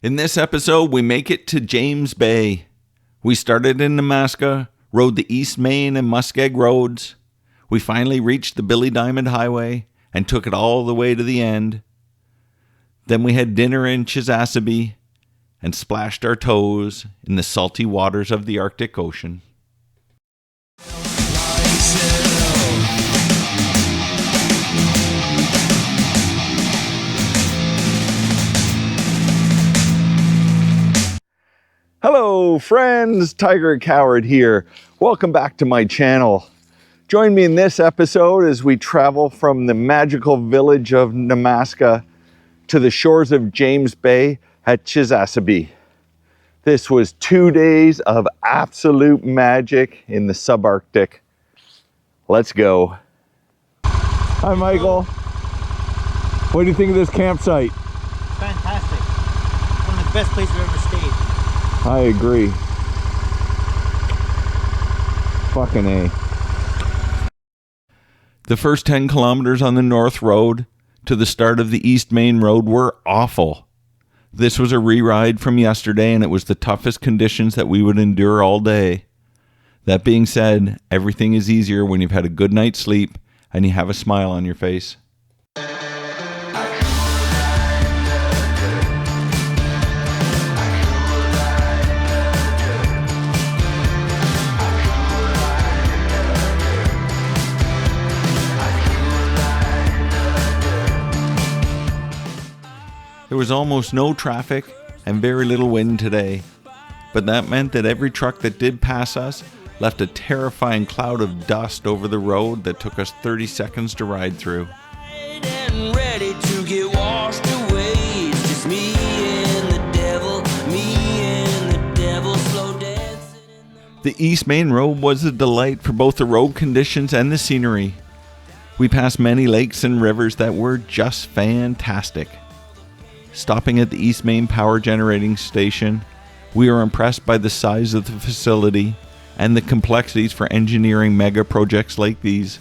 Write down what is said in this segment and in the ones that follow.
In this episode, we make it to James Bay. We started in Nemaska, rode the Eastmain and Muskeg Roads. We finally reached the Billy Diamond Highway and took it all the way to the end. Then we had dinner in Chisasibi and splashed our toes in the salty waters of the Arctic Ocean. Hello friends, Tiger Coward here. Welcome back to my channel. Join me in this episode as we travel from the magical village of Nemaska to the shores of James Bay at Chisasibi. This was 2 days of absolute magic in the subarctic. Let's go. Hi Michael. What do you think of this campsite? Fantastic. One of the best places I've ever stayed. I agree. Fucking A. The first 10 kilometers on the North Road to the start of the Eastmain Road were awful. This was a re-ride from yesterday, and it was the toughest conditions that we would endure all day. That being said, everything is easier when you've had a good night's sleep and you have a smile on your face. There was almost no traffic and very little wind today, but that meant that every truck that did pass us left a terrifying cloud of dust over the road that took us 30 seconds to ride through. The Eastmain Road was a delight for both the road conditions and the scenery. We passed many lakes and rivers that were just fantastic. Stopping at the Eastmain Power Generating Station, we were impressed by the size of the facility and the complexities for engineering mega projects like these.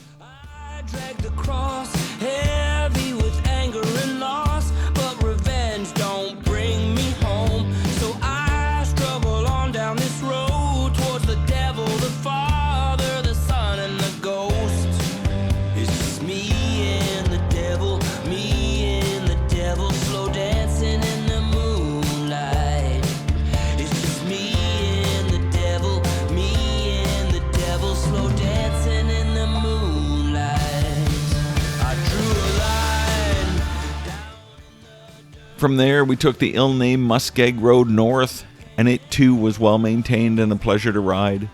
From there, we took the Illen Nam Muskeg Road north, and it too was well maintained and a pleasure to ride.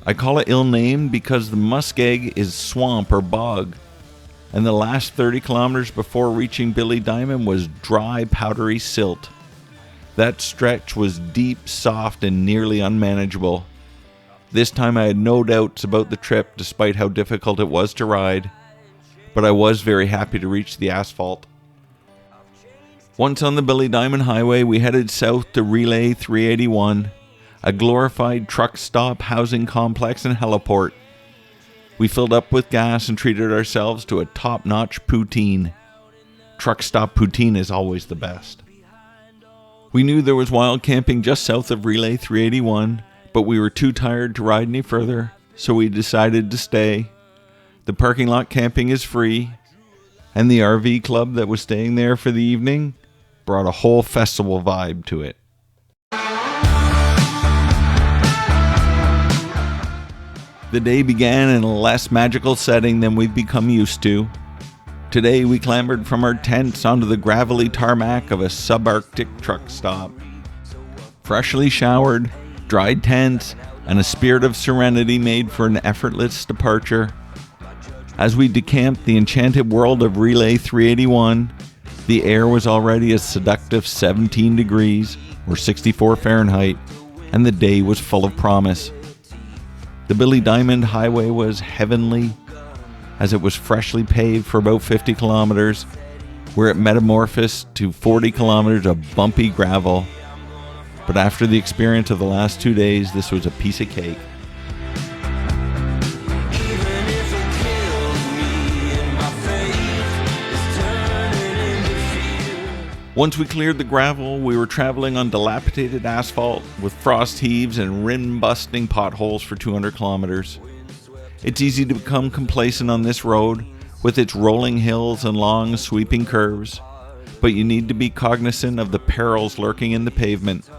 I call it Illen Nam because the Muskeg is swamp or bog, and the last 30 kilometers before reaching Billy Diamond was dry, powdery silt. That stretch was deep, soft, and nearly unmanageable. This time I had no doubts about the trip despite how difficult it was to ride, but I was very happy to reach the asphalt. Once on the Billy Diamond Highway, we headed south to Relais 381, a glorified truck stop, housing complex, and heliport. We filled up with gas and treated ourselves to a top-notch poutine. Truck stop poutine is always the best. We knew there was wild camping just south of Relais 381, but we were too tired to ride any further, so we decided to stay. The parking lot camping is free, and the RV club that was staying there for the evening brought a whole festival vibe to it. The day began in a less magical setting than we've become used to. Today we clambered from our tents onto the gravelly tarmac of a subarctic truck stop. Freshly showered, dried tents, and a spirit of serenity made for an effortless departure. As we decamped the enchanted world of Relais 381, the air was already a seductive 17 degrees, or 64 Fahrenheit, and the day was full of promise. The Billy Diamond Highway was heavenly, as it was freshly paved for about 50 kilometers, where it metamorphosed to 40 kilometers of bumpy gravel. But after the experience of the last 2 days, this was a piece of cake. Once we cleared the gravel, we were traveling on dilapidated asphalt with frost heaves and rim-busting potholes for 200 kilometers. It's easy to become complacent on this road with its rolling hills and long sweeping curves, but you need to be cognizant of the perils lurking in the pavement.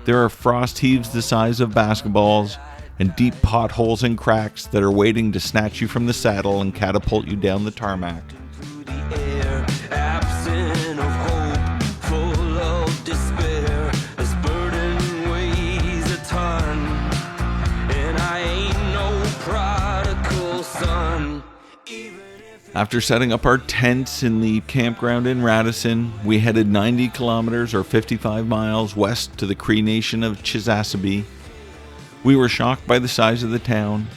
There are frost heaves the size of basketballs and deep potholes and cracks that are waiting to snatch you from the saddle and catapult you down the tarmac. After setting up our tents in the campground in Radisson, we headed 90 kilometers or 55 miles west to the Cree nation of Chisasibi. We were shocked by the size of the town.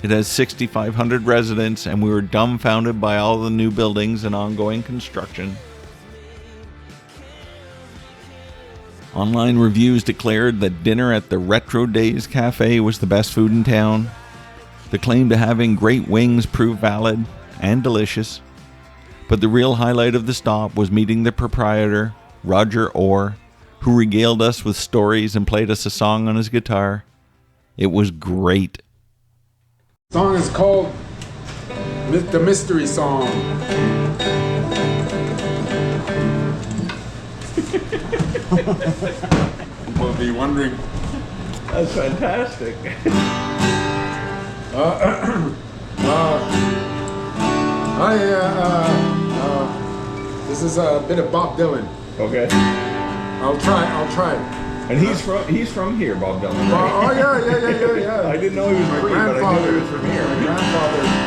It has 6,500 residents, and we were dumbfounded by all the new buildings and ongoing construction. Online reviews declared that dinner at the Retro Days Cafe was the best food in town. The claim to having great wings proved valid and delicious, but the real highlight of the stop was meeting the proprietor, Roger Orr, who regaled us with stories and played us a song on his guitar. It was great. The song is called The Mystery Song. You'll be wondering. That's fantastic. This is a bit of Bob Dylan. Okay. I'll try. And he's from here, Bob Dylan, right? Oh yeah. I didn't know he was Cree, but I knew he was from here. My grandfather.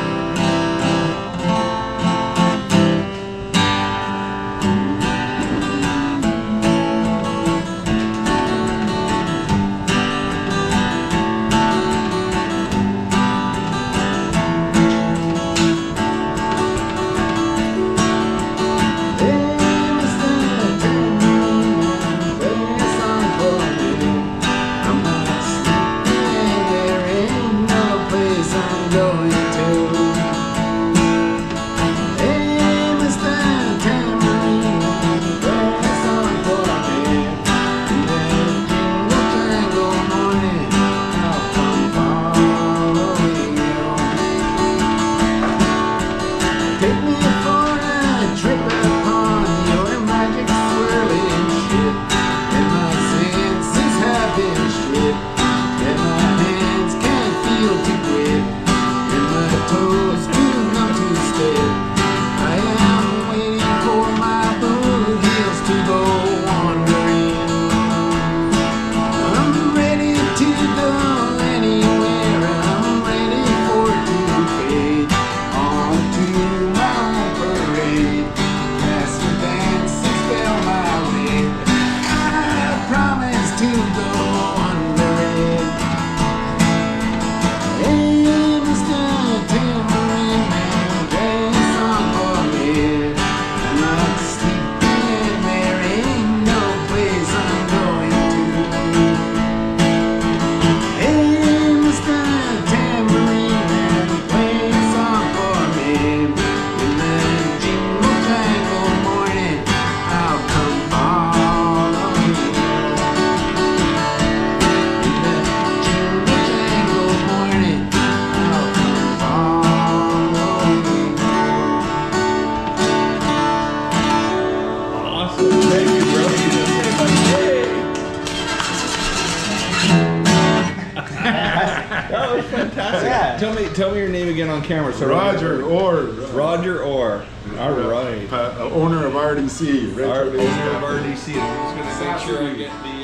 That was fantastic. Yeah. Tell me your name again on camera. So Roger Orr. Roger Orr. All right. Owner of RDC. Owner of RDC. I'm just going to make sure I get the in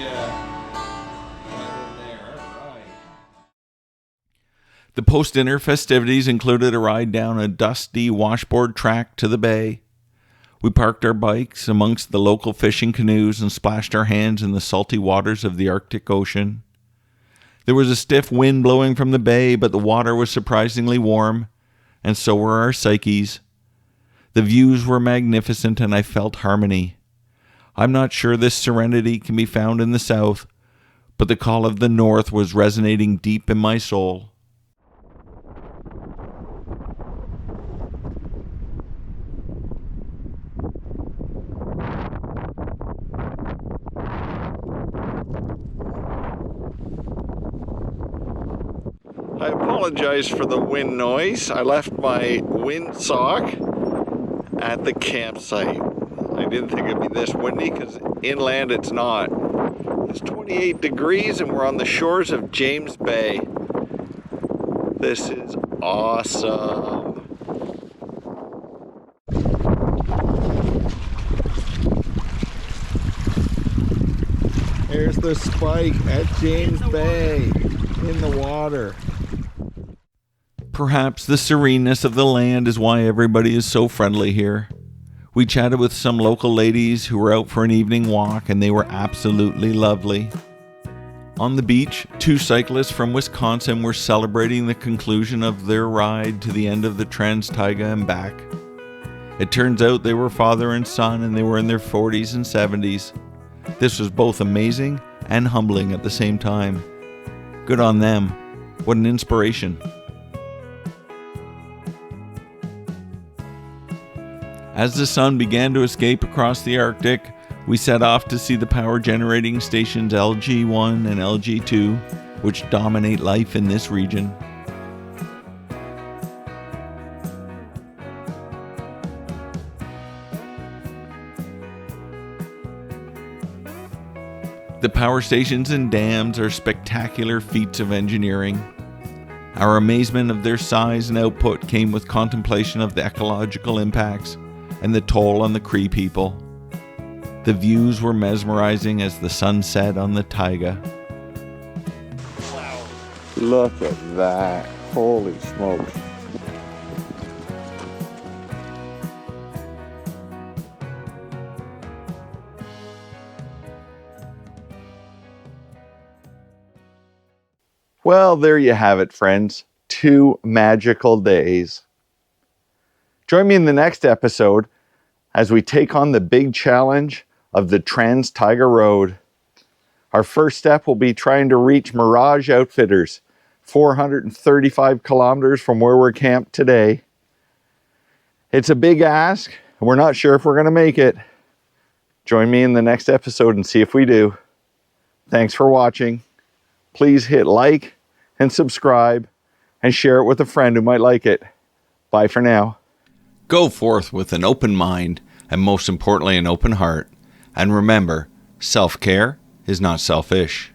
there. All right. The post-dinner festivities included a ride down a dusty washboard track to the bay. We parked our bikes amongst the local fishing canoes and splashed our hands in the salty waters of the Arctic Ocean. There was a stiff wind blowing from the bay, but the water was surprisingly warm, and so were our psyches. The views were magnificent, and I felt harmony. I'm not sure this serenity can be found in the south, but the call of the north was resonating deep in my soul. I apologize for the wind noise. I left my windsock at the campsite. I didn't think it'd be this windy because inland it's not. It's 28 degrees and we're on the shores of James Bay. This is awesome. There's the spike at James Bay in the water. Perhaps the sereneness of the land is why everybody is so friendly here. We chatted with some local ladies who were out for an evening walk and they were absolutely lovely. On the beach, two cyclists from Wisconsin were celebrating the conclusion of their ride to the end of the Trans-Taiga and back. It turns out they were father and son and they were in their 40s and 70s. This was both amazing and humbling at the same time. Good on them. What an inspiration. As the sun began to escape across the Arctic, we set off to see the power generating stations LG1 and LG2, which dominate life in this region. The power stations and dams are spectacular feats of engineering. Our amazement of their size and output came with contemplation of the ecological impacts and the toll on the Cree people. The views were mesmerizing as the sun set on the taiga. Wow. Look at that. Holy smokes. Well, there you have it, friends. 2 magical days. Join me in the next episode as we take on the big challenge of the Trans-Taiga Road. Our first step will be trying to reach Mirage Outfitters, 435 kilometers from where we're camped today. It's a big ask, and we're not sure if we're going to make it. Join me in the next episode and see if we do. Thanks for watching. Please hit like and subscribe and share it with a friend who might like it. Bye for now. Go forth with an open mind and most importantly an open heart. And remember, self-care is not selfish.